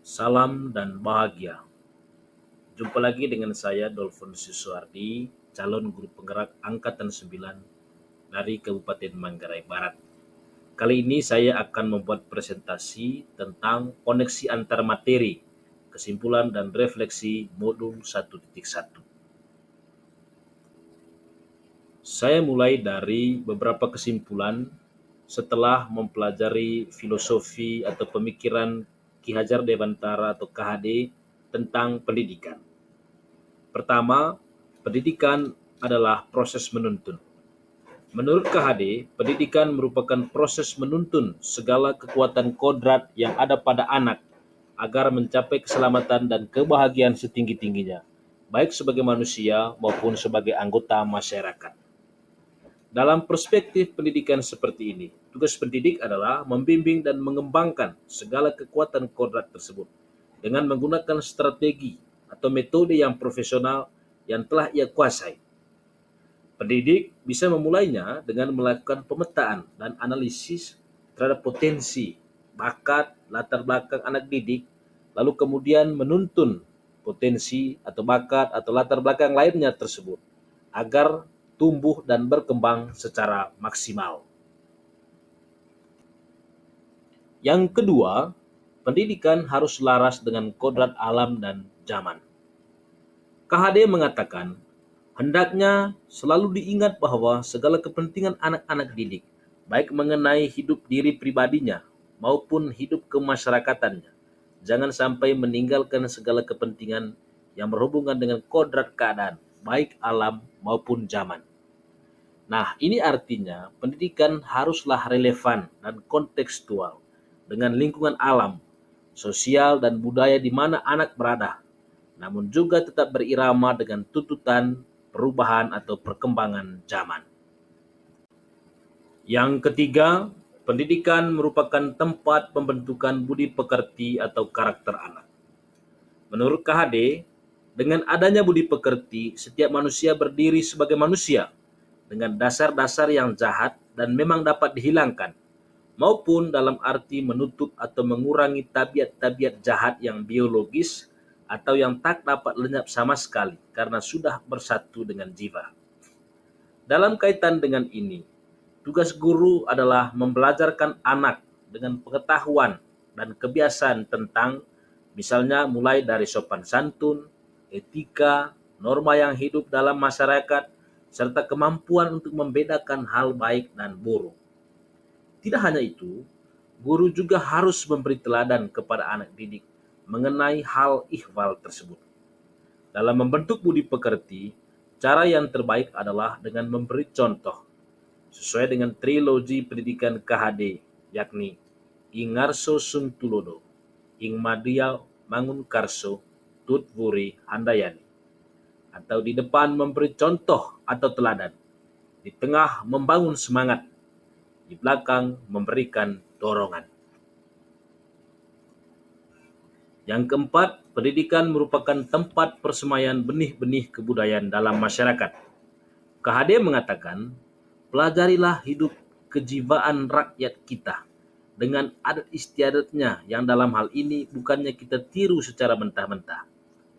Salam dan bahagia. Jumpa lagi dengan saya Dolfon Susuardi, calon guru penggerak Angkatan 9 dari Kabupaten Manggarai Barat. Kali ini saya akan membuat presentasi tentang koneksi antar materi, kesimpulan dan refleksi modul 1.1. Saya mulai dari beberapa kesimpulan setelah mempelajari filosofi atau pemikiran Ki Hajar Dewantara atau KHD tentang pendidikan. Pertama, pendidikan adalah proses menuntun. Menurut KHD, pendidikan merupakan proses menuntun segala kekuatan kodrat yang ada pada anak agar mencapai keselamatan dan kebahagiaan setinggi-tingginya, baik sebagai manusia maupun sebagai anggota masyarakat. Dalam perspektif pendidikan seperti ini, tugas pendidik adalah membimbing dan mengembangkan segala kekuatan kodrat tersebut dengan menggunakan strategi atau metode yang profesional yang telah ia kuasai. Pendidik bisa memulainya dengan melakukan pemetaan dan analisis terhadap potensi, bakat, latar belakang anak didik, lalu kemudian menuntun potensi atau bakat atau latar belakang lainnya tersebut agar tumbuh dan berkembang secara maksimal. Yang kedua, pendidikan harus selaras dengan kodrat alam dan zaman. KHD mengatakan, hendaknya selalu diingat bahwa segala kepentingan anak-anak didik, baik mengenai hidup diri pribadinya maupun hidup kemasyarakatannya, jangan sampai meninggalkan segala kepentingan yang berhubungan dengan kodrat keadaan, baik alam maupun zaman. Nah, ini artinya pendidikan haruslah relevan dan kontekstual dengan lingkungan alam, sosial, dan budaya di mana anak berada, namun juga tetap berirama dengan tuntutan perubahan atau perkembangan zaman. Yang ketiga, pendidikan merupakan tempat pembentukan budi pekerti atau karakter anak. Menurut KHD, dengan adanya budi pekerti, setiap manusia berdiri sebagai manusia dengan dasar-dasar yang jahat dan memang dapat dihilangkan, maupun dalam arti menutup atau mengurangi tabiat-tabiat jahat yang biologis atau yang tak dapat lenyap sama sekali karena sudah bersatu dengan jiwa. Dalam kaitan dengan ini, tugas guru adalah membelajarkan anak dengan pengetahuan dan kebiasaan tentang misalnya mulai dari sopan santun, etika, norma yang hidup dalam masyarakat, serta kemampuan untuk membedakan hal baik dan buruk. Tidak hanya itu, guru juga harus memberi teladan kepada anak didik mengenai hal ihwal tersebut. Dalam membentuk budi pekerti, cara yang terbaik adalah dengan memberi contoh sesuai dengan trilogi pendidikan KHD, yakni Ingarso Suntulodo, Ingmadia Mangun Karso, Tutwuri Handayani. Atau di depan memberi contoh atau teladan, di tengah membangun semangat, di belakang memberikan dorongan. Yang keempat, pendidikan merupakan tempat persemaian benih-benih kebudayaan dalam masyarakat. KHD mengatakan, pelajarilah hidup kejiwaan rakyat kita dengan adat istiadatnya yang dalam hal ini bukannya kita tiru secara mentah-mentah.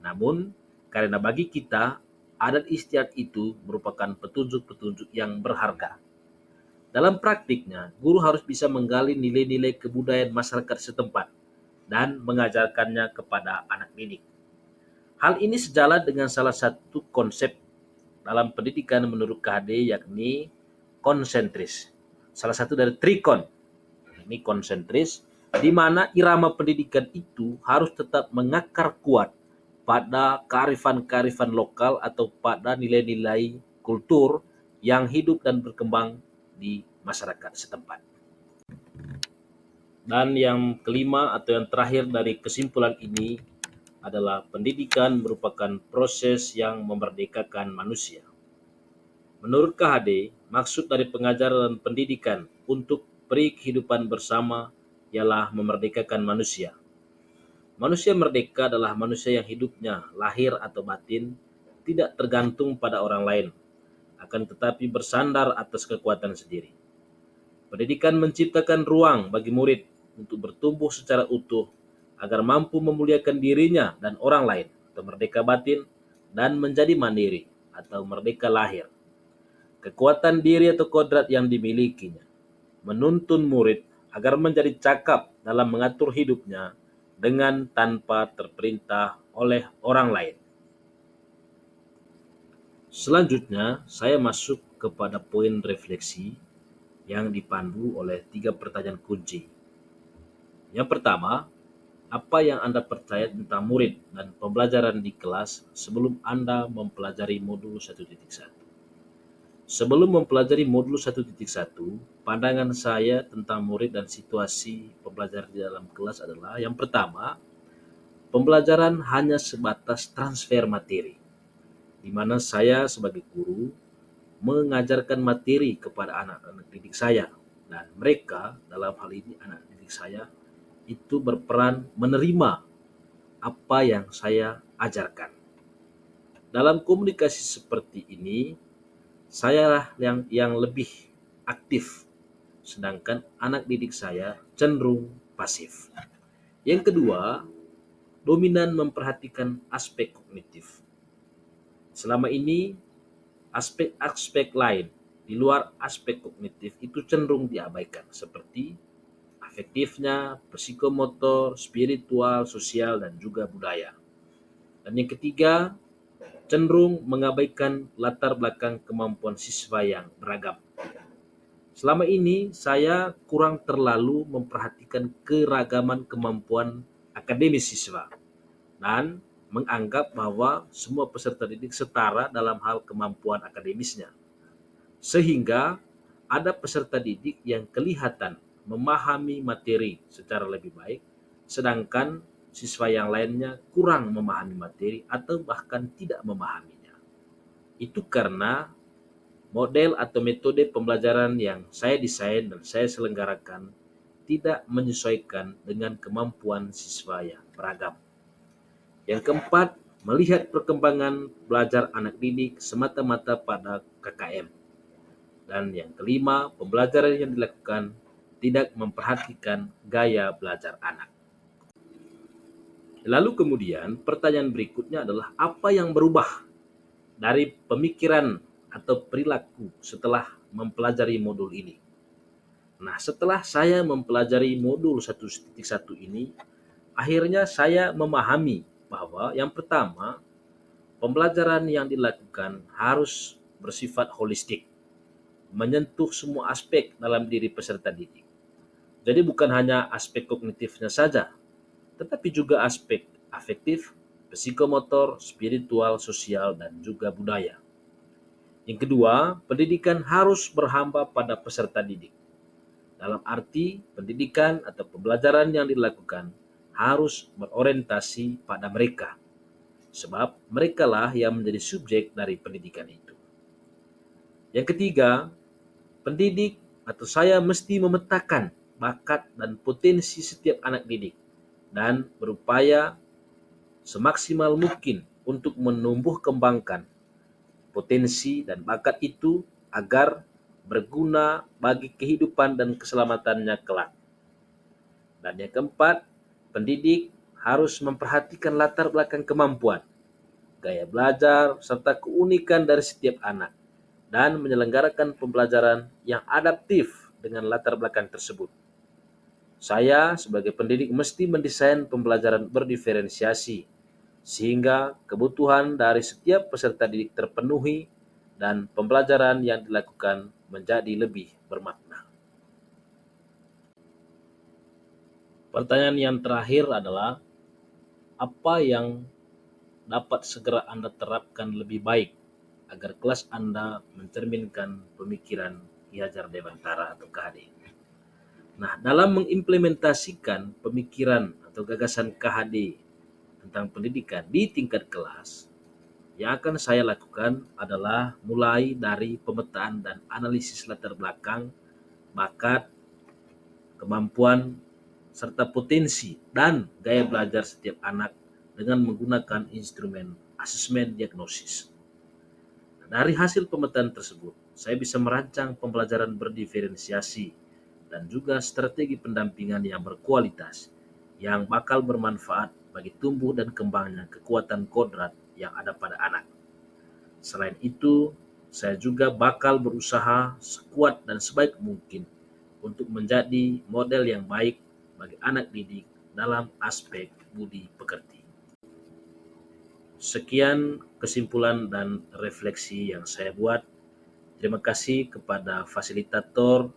Namun, karena bagi kita, adat istiadat itu merupakan petunjuk-petunjuk yang berharga. Dalam praktiknya, guru harus bisa menggali nilai-nilai kebudayaan masyarakat setempat dan mengajarkannya kepada anak didik. Hal ini sejalan dengan salah satu konsep dalam pendidikan menurut KHD, yakni konsentris. Salah satu dari trikon, ini konsentris, di mana irama pendidikan itu harus tetap mengakar kuat pada kearifan-kearifan lokal atau pada nilai-nilai kultur yang hidup dan berkembang di masyarakat setempat. Dan yang kelima atau yang terakhir dari kesimpulan ini adalah pendidikan merupakan proses yang memerdekakan manusia. Menurut KHD, maksud dari pengajaran dan pendidikan untuk peri kehidupan bersama ialah memerdekakan manusia. Manusia merdeka adalah manusia yang hidupnya, lahir atau batin, tidak tergantung pada orang lain, akan tetapi bersandar atas kekuatan sendiri. Pendidikan menciptakan ruang bagi murid untuk bertumbuh secara utuh agar mampu memuliakan dirinya dan orang lain, atau merdeka batin, dan menjadi mandiri atau merdeka lahir. Kekuatan diri atau kodrat yang dimilikinya menuntun murid agar menjadi cakap dalam mengatur hidupnya dengan tanpa terperintah oleh orang lain. Selanjutnya, saya masuk kepada poin refleksi yang dipandu oleh 3 pertanyaan kunci. Yang pertama, apa yang Anda percaya tentang murid dan pembelajaran di kelas sebelum Anda mempelajari modul 1.1? Sebelum mempelajari modul 1.1, pandangan saya tentang murid dan situasi pembelajaran di dalam kelas adalah yang pertama, pembelajaran hanya sebatas transfer materi, di mana saya sebagai guru mengajarkan materi kepada anak-anak didik saya, dan mereka, dalam hal ini anak didik saya, itu berperan menerima apa yang saya ajarkan. Dalam komunikasi seperti ini, saya yang lebih aktif, sedangkan anak didik saya cenderung pasif. Yang kedua, dominan memperhatikan aspek kognitif. Selama ini, aspek-aspek lain di luar aspek kognitif itu cenderung diabaikan, seperti afektifnya, psikomotor, spiritual, sosial, dan juga budaya. Dan yang ketiga, cenderung mengabaikan latar belakang kemampuan siswa yang beragam. Selama ini saya kurang terlalu memperhatikan keragaman kemampuan akademis siswa dan menganggap bahwa semua peserta didik setara dalam hal kemampuan akademisnya. Sehingga ada peserta didik yang kelihatan memahami materi secara lebih baik, sedangkan siswa yang lainnya kurang memahami materi atau bahkan tidak memahaminya. Itu karena model atau metode pembelajaran yang saya desain dan saya selenggarakan tidak menyesuaikan dengan kemampuan siswa yang beragam. Yang keempat, melihat perkembangan belajar anak didik semata-mata pada KKM. Dan yang kelima, pembelajaran yang dilakukan tidak memperhatikan gaya belajar anak. Lalu kemudian pertanyaan berikutnya adalah apa yang berubah dari pemikiran atau perilaku setelah mempelajari modul ini. Nah, setelah saya mempelajari modul 1.1 ini, akhirnya saya memahami bahwa yang pertama, pembelajaran yang dilakukan harus bersifat holistik, menyentuh semua aspek dalam diri peserta didik. Jadi bukan hanya aspek kognitifnya saja, tetapi juga aspek afektif, psikomotor, spiritual, sosial, dan juga budaya. Yang kedua, pendidikan harus berhamba pada peserta didik. Dalam arti, pendidikan atau pembelajaran yang dilakukan harus berorientasi pada mereka, sebab merekalah yang menjadi subjek dari pendidikan itu. Yang ketiga, pendidik atau saya mesti memetakan bakat dan potensi setiap anak didik dan berupaya semaksimal mungkin untuk menumbuh kembangkan potensi dan bakat itu agar berguna bagi kehidupan dan keselamatannya kelak. Dan yang keempat, pendidik harus memperhatikan latar belakang kemampuan, gaya belajar, serta keunikan dari setiap anak, dan menyelenggarakan pembelajaran yang adaptif dengan latar belakang tersebut. Saya sebagai pendidik mesti mendesain pembelajaran berdiferensiasi, sehingga kebutuhan dari setiap peserta didik terpenuhi dan pembelajaran yang dilakukan menjadi lebih bermakna. Pertanyaan yang terakhir adalah, apa yang dapat segera Anda terapkan lebih baik agar kelas Anda mencerminkan pemikiran Ki Hajar Dewantara atau KHD? Nah, dalam mengimplementasikan pemikiran atau gagasan KHD tentang pendidikan di tingkat kelas, yang akan saya lakukan adalah mulai dari pemetaan dan analisis latar belakang, bakat, kemampuan, serta potensi dan gaya belajar setiap anak dengan menggunakan instrumen asesmen diagnosis. Dari hasil pemetaan tersebut, saya bisa merancang pembelajaran berdiferensiasi dan juga strategi pendampingan yang berkualitas yang bakal bermanfaat bagi tumbuh dan kembangnya kekuatan kodrat yang ada pada anak. Selain itu, saya juga bakal berusaha sekuat dan sebaik mungkin untuk menjadi model yang baik bagi anak didik dalam aspek budi pekerti. Sekian kesimpulan dan refleksi yang saya buat. Terima kasih kepada fasilitator,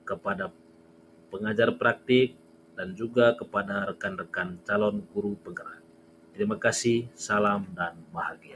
kepada pengajar praktik, dan juga kepada rekan-rekan calon guru penggerak. Terima kasih, salam dan bahagia.